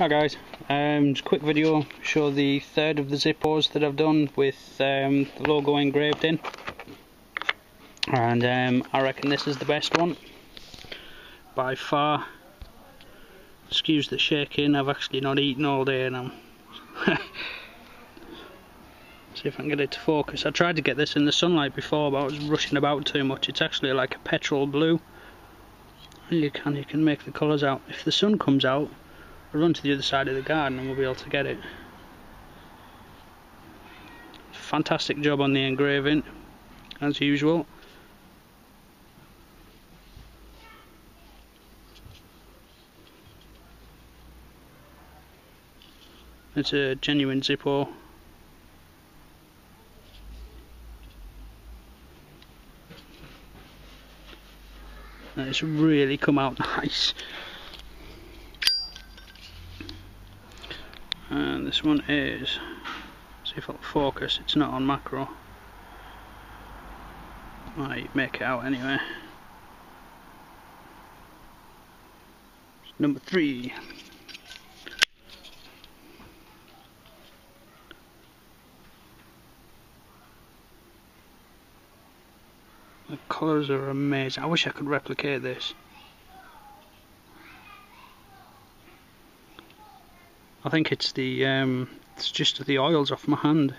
Hi guys, just a quick video, show the third of the zippos that I've done with the logo engraved in, and I reckon this is the best one by far. Excuse the shaking, I've actually not eaten all day and I'm see if I can get it to focus. I tried to get this in the sunlight before but I was rushing about too much. It's actually like a petrol blue, and you can make the colours out. If the sun comes out, I'll run to the other side of the garden and we'll be able to get it. Fantastic job on the engraving, as usual. It's a genuine zippo. And it's really come out nice. And this one is, see if it'll focus, it's not on macro. Might make it out anyway. Number 3. The colours are amazing. I wish I could replicate this. I think it's the it's just the oils off my hand.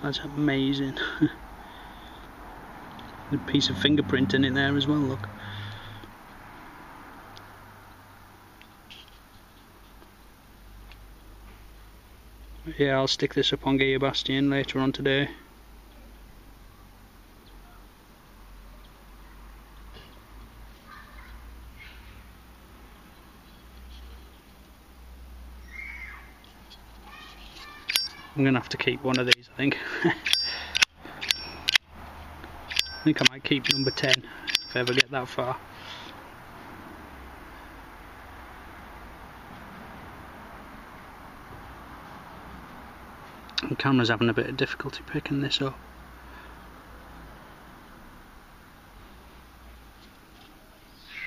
That's amazing. A piece of fingerprint in it there as well, look. Yeah, I'll stick this up on GearBastion later on today. I'm going to have to keep one of these, I think. I think I might keep number 10 if I ever get that far. The camera's having a bit of difficulty picking this up.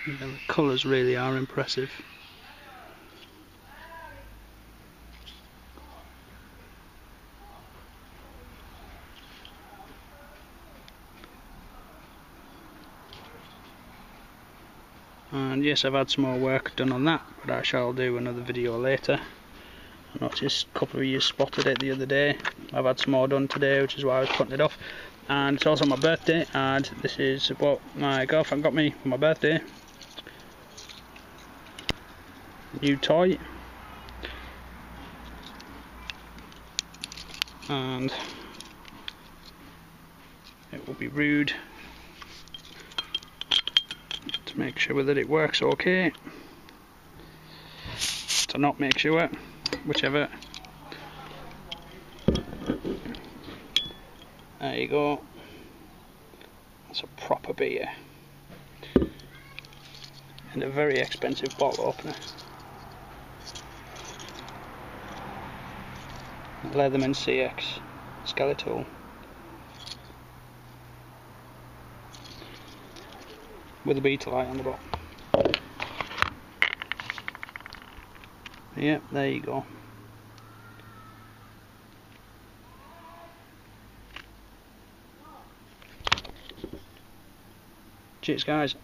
Yeah, the colours really are impressive. And yes, I've had some more work done on that, but I shall do another video later. I noticed a couple of you spotted it the other day. I've had some more done today, which is why I was putting it off. And it's also my birthday, and this is what my girlfriend got me for my birthday. New toy. And it will be rude to make sure that it works okay. To not make sure, whichever. There you go. That's a proper beer. And a very expensive bottle opener. Leatherman CX skeletal. With a beetle light on the bottom. Yep, there you go. Cheers guys.